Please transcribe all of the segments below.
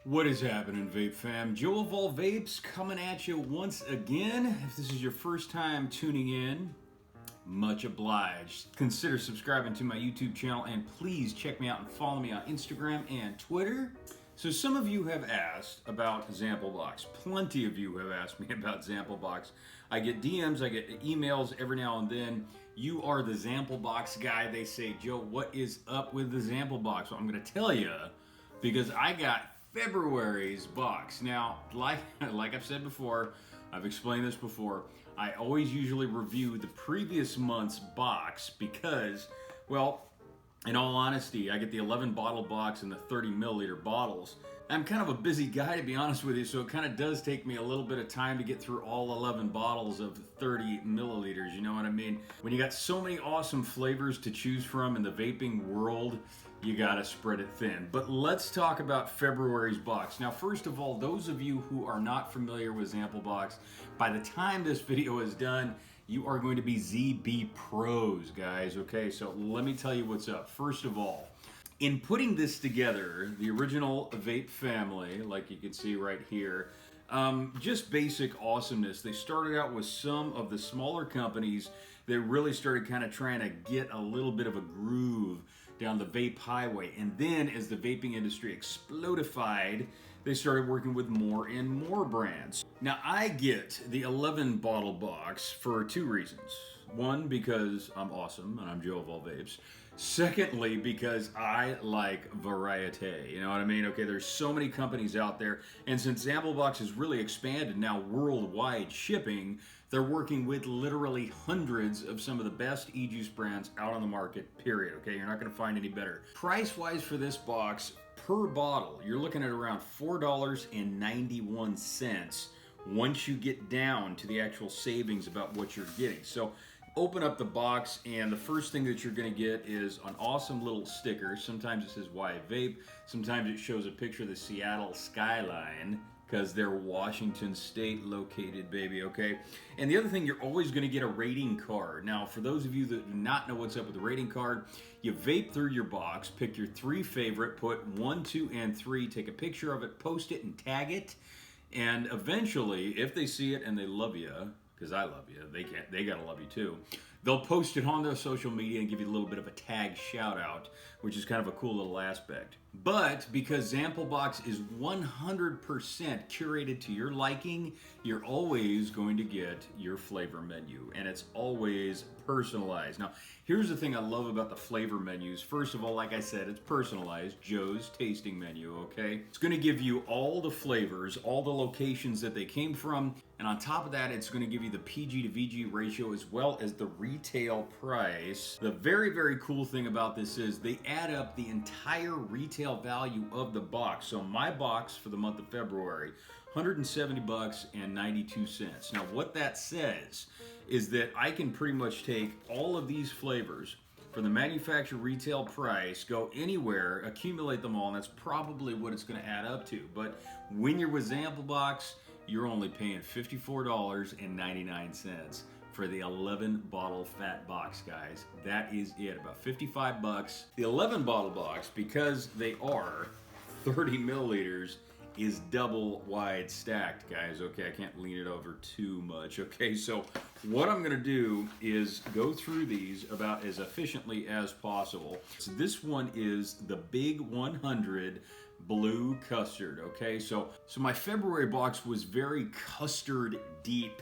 What is happening, Vape fam? Joe of All Vapes coming at you once again. If this is your first time tuning in, much obliged. Consider subscribing to my YouTube channel and please check me out and follow me on Instagram and Twitter. So some of you have asked about Zamplebox. Plenty of you have asked me about Zamplebox. I get DMs, I get emails every now and then. You are the Zamplebox guy. They say, Joe, what is up with the Zamplebox? Well, I'm going to tell you because I got February's box. Now, like I've said before, I've explained this before, I always usually review the previous month's box because, well, in all honesty, I get the 11 bottle box and the 30 milliliter bottles. I'm kind of a busy guy, to be honest with you, so it kind of does take me a little bit of time to get through all 11 bottles of 30 milliliters, you know what I mean? When you got so many awesome flavors to choose from in the vaping world, you gotta spread it thin. But let's talk about February's box. Now, first of all, those of you who are not familiar with Zamplebox, by the time this video is done, you are going to be ZB pros, guys, okay? So let me tell you what's up. First of all, in putting this together, the original vape family, like you can see right here, just basic awesomeness. They started out with some of the smaller companies that really started kind of trying to get a little bit of a groove down the vape highway. And then as the vaping industry explodified, they started working with more and more brands. Now I get the 11 bottle box for two reasons. One, because I'm awesome and I'm Joe of All Vapes. Secondly, because I like variety. You know what I mean? Okay, there's so many companies out there, and since Zamplebox has really expanded now worldwide shipping, they're working with literally hundreds of some of the best e-juice brands out on the market, period. Okay, you're not gonna find any better. Price-wise for this box, per bottle, you're looking at around $4.91 once you get down to the actual savings about what you're getting. So open up the box, and the first thing that you're going to get is an awesome little sticker. Sometimes it says "Why Vape," sometimes it shows a picture of the Seattle skyline because they're Washington State located, baby, okay? And the other thing, you're always going to get a rating card. Now, for those of you that do not know what's up with the rating card, you vape through your box, pick your three favorite, put 1, 2, and 3, take a picture of it, post it, and tag it. And eventually, if they see it and they love you, because I love you, they gotta love you too, they'll post it on their social media and give you a little bit of a tag shout out, which is kind of a cool little aspect. But because Zamplebox is 100% curated to your liking, you're always going to get your flavor menu, and it's always personalized. Now, here's the thing I love about the flavor menus. First of all, like I said, it's personalized, Joe's tasting menu, okay? It's gonna give you all the flavors, all the locations that they came from, and on top of that, it's gonna give you the PG to VG ratio as well as the retail price. The very, very cool thing about this is they add up the entire retail value of the box. So my box for the month of February, $170.92. Now what that says is that I can pretty much take all of these flavors for the manufacturer retail price, go anywhere, accumulate them all, and that's probably what it's going to add up to. But when you're with Zamplebox, you're only paying $54.99 for the 11 bottle fat box, guys. That is it, about 55 bucks. The 11 bottle box, because they are 30 milliliters, is double wide stacked, guys. Okay, I can't lean it over too much. Okay, so what I'm gonna do is go through these about as efficiently as possible. So this one is the Big 100 Blue Custard, okay? So my February box was very custard deep.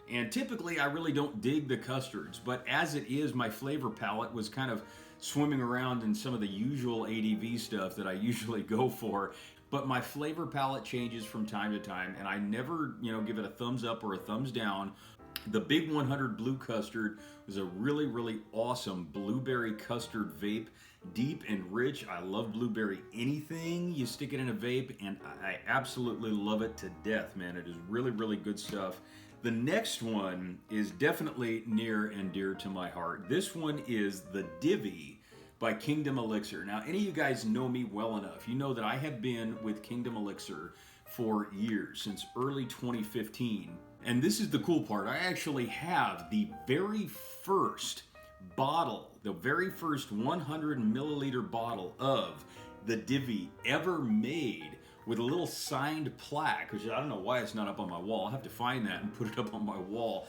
And typically I really don't dig the custards, but as it is, my flavor palette was kind of swimming around in some of the usual ADV stuff that I usually go for. But my flavor palette changes from time to time, and I never, give it a thumbs up or a thumbs down. The Big 100 Blue Custard was a really, really awesome blueberry custard vape. Deep and rich. I love blueberry anything. You stick it in a vape, and I absolutely love it to death, man. It is really, really good stuff. The next one is definitely near and dear to my heart. This one is the Divvy by Kingdom Elixir. Now, any of you guys know me well enough. You know that I have been with Kingdom Elixir for years, since early 2015. And this is the cool part. I actually have the very first bottle, the very first 100 milliliter bottle of the Divvy ever made with a little signed plaque, which I don't know why it's not up on my wall. I'll have to find that and put it up on my wall.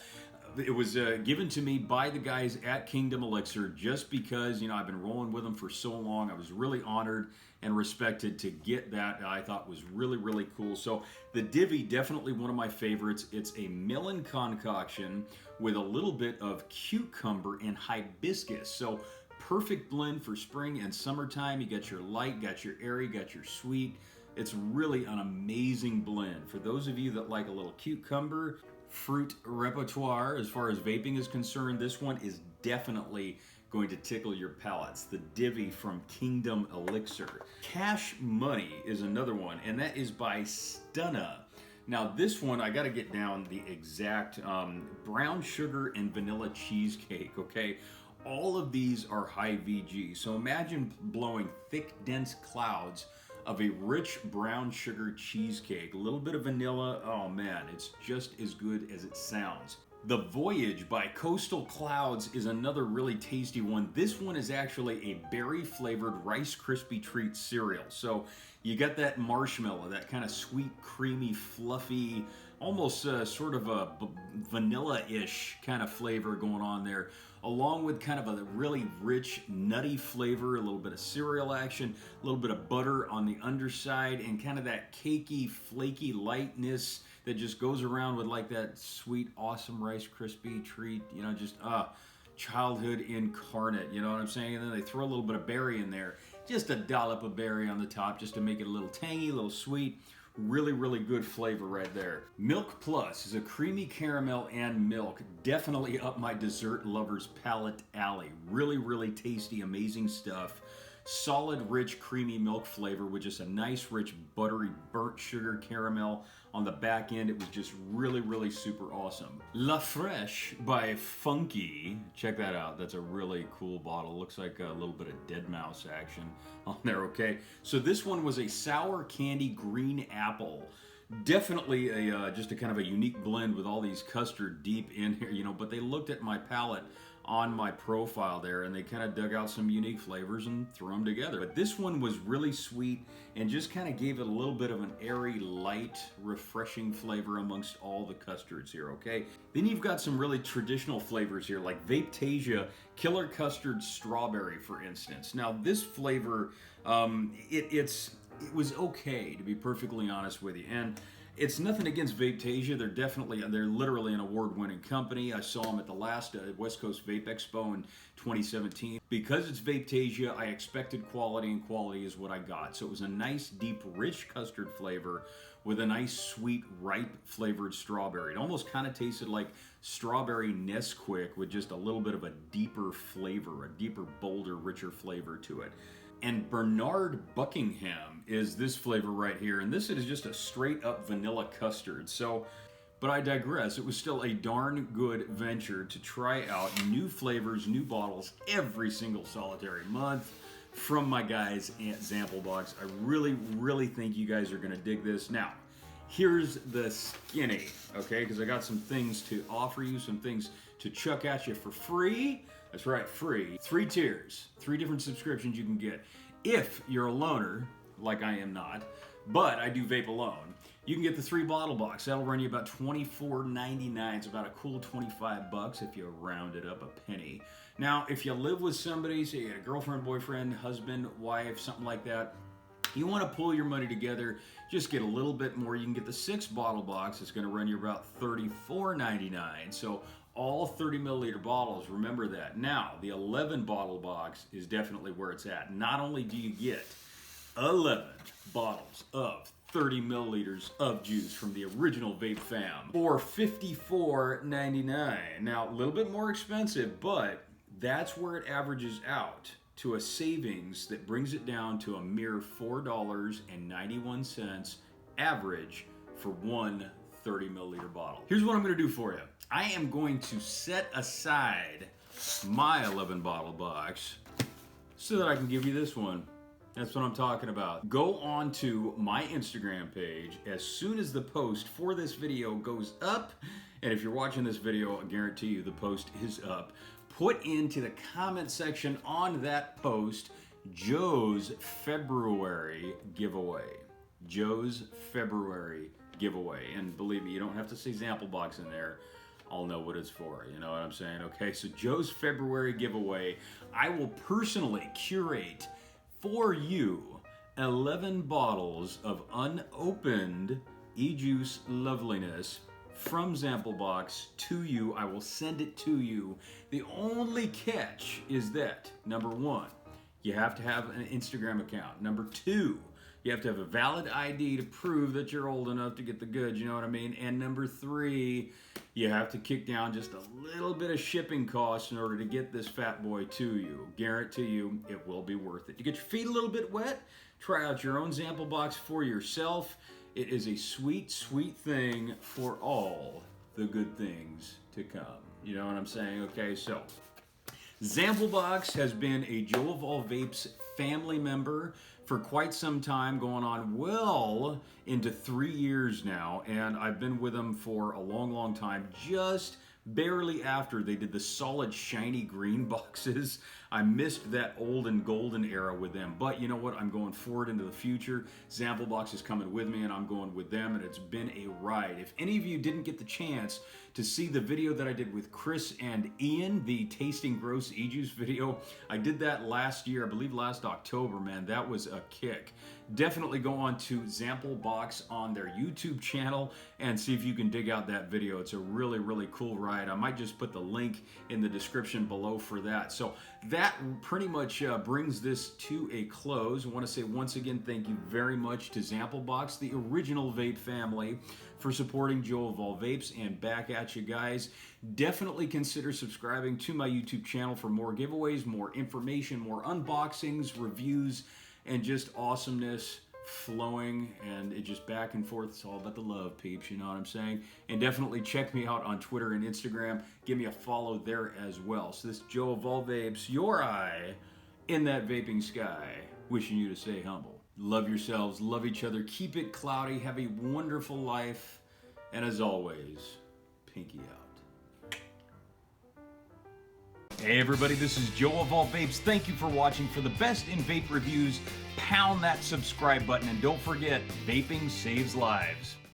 It was given to me by the guys at Kingdom Elixir just because, you know, I've been rolling with them for so long. I was really honored and respected to get that. I thought was really, really cool. So the Divvy, definitely one of my favorites. It's a melon concoction with a little bit of cucumber and hibiscus. So perfect blend for spring and summertime. You got your light, got your airy, got your sweet. It's really an amazing blend. For those of you that like a little cucumber fruit repertoire as far as vaping is concerned, this one is definitely going to tickle your palates. The Divvy from Kingdom Elixir. Cash Money is another one, and that is by Stunna. Now this one, I gotta get down the exact brown sugar and vanilla cheesecake, okay? All of these are high VG, so imagine blowing thick, dense clouds of a rich brown sugar cheesecake. A little bit of vanilla, oh man, it's just as good as it sounds. The Voyage by Coastal Clouds is another really tasty one. This one is actually a berry flavored Rice Krispie treat cereal. So you got that marshmallow, that kind of sweet, creamy, fluffy, almost sort of a vanilla-ish kind of flavor going on there, along with kind of a really rich, nutty flavor, a little bit of cereal action, a little bit of butter on the underside, and kind of that cakey, flaky lightness that just goes around with like that sweet, awesome Rice Krispie treat, you know, just childhood incarnate, you know what I'm saying? And then they throw a little bit of berry in there, just a dollop of berry on the top just to make it a little tangy, a little sweet. Really, really good flavor right there. Milk Plus is a creamy caramel and milk. Definitely up my dessert lover's palate alley. Really, really tasty, amazing stuff. Solid, rich, creamy milk flavor with just a nice, rich, buttery, burnt sugar caramel on the back end. It was just really, really super awesome. La Fresh by Funky. Check that out. That's a really cool bottle. Looks like a little bit of dead mouse action on there, okay? So this one was a sour candy green apple. Definitely a just a kind of a unique blend with all these custard deep in here, you know, but they looked at my palate on my profile there and they kind of dug out some unique flavors and threw them together. But this one was really sweet and just kind of gave it a little bit of an airy, light, refreshing flavor amongst all the custards here, okay? Then you've got some really traditional flavors here like Vapetasia Killer Kustard Strawberry, for instance. Now this flavor, it was okay, to be perfectly honest with you. And it's nothing against Vapetasia. They're literally an award-winning company. I saw them at the last West Coast Vape Expo in 2017. Because it's Vapetasia, I expected quality, and quality is what I got. So it was a nice, deep, rich custard flavor with a nice, sweet, ripe flavored strawberry. It almost kind of tasted like strawberry Nesquik with just a little bit of a deeper flavor, a deeper, bolder, richer flavor to it. And Bernard Buckingham is this flavor right here, and this is just a straight up vanilla custard. So, but I digress. It was still a darn good venture to try out new flavors, new bottles every single solitary month from my guys at Zamplebox. I really, really think you guys are gonna dig this. Now, here's the skinny, okay? Because I got some things to offer you, some things to chuck at you for free. That's right, free. 3 tiers, 3 different subscriptions you can get. If you're a loner, like I am not, but I do vape alone, you can get the 3 bottle box. That'll run you about $24.99. It's about a cool 25 bucks if you round it up a penny. Now, if you live with somebody, say a girlfriend, boyfriend, husband, wife, something like that, you want to pull your money together, just get a little bit more. You can get the 6 bottle box. It's going to run you about $34.99. So all 30 milliliter bottles, remember that. Now, the 11 bottle box is definitely where it's at. Not only do you get 11 bottles of 30 milliliters of juice from the original Vape Fam for $54.99. Now, a little bit more expensive, but that's where it averages out to a savings that brings it down to a mere $4.91 average for one 30 milliliter bottle. Here's what I'm going to do for you. I am going to set aside my 11 bottle box so that I can give you this one. That's what I'm talking about. Go on to my Instagram page as soon as the post for this video goes up. And if you're watching this video, I guarantee you the post is up. Put into the comment section on that post Joe's February giveaway. Joe's February giveaway. And believe me, you don't have to say Zamplebox in there. I'll know what it's for, you know what I'm saying? Okay, so Joe's February giveaway, I will personally curate for you 11 bottles of unopened e-juice loveliness from Zamplebox to you. I will send it to you. The only catch is that, number one, you have to have an Instagram account. Number two, you have to have a valid ID to prove that you're old enough to get the goods, you know what I mean? And number three, you have to kick down just a little bit of shipping costs in order to get this fat boy to you. Guarantee you, it will be worth it. You get your feet a little bit wet, try out your own Zamplebox for yourself. It is a sweet, sweet thing for all the good things to come. You know what I'm saying? Okay, so Zamplebox has been a Joe of All Vapes family member for quite some time, going on well into 3 years now, and I've been with them for a long, long time, just barely after they did the solid shiny green boxes. I missed that old and golden era with them, but you know what? I'm going forward into the future. Zamplebox is coming with me and I'm going with them, and it's been a ride. If any of you didn't get the chance to see the video that I did with Chris and Ian, the Tasting Gross E-Juice video, I did that last year, I believe last October, man. That was a kick. Definitely go on to Zamplebox on their YouTube channel and see if you can dig out that video. It's a really, really cool ride. I might just put the link in the description below for that. So that pretty much brings this to a close. I want to say once again, thank you very much to Zamplebox, the original vape family, for supporting Joe of All Vapes, and back at you guys. Definitely consider subscribing to my YouTube channel for more giveaways, more information, more unboxings, reviews, and just awesomeness flowing, and it just back and forth. It's all about the love, peeps, you know what I'm saying? And definitely check me out on Twitter and Instagram. Give me a follow there as well. So this is Joe of All Vapes, your eye in that vaping sky, wishing you to stay humble. Love yourselves, love each other, keep it cloudy, have a wonderful life, and as always, pinky out. Hey everybody, this is Joe of All Vapes. Thank you for watching. For the best in vape reviews, pound that subscribe button, and don't forget, vaping saves lives.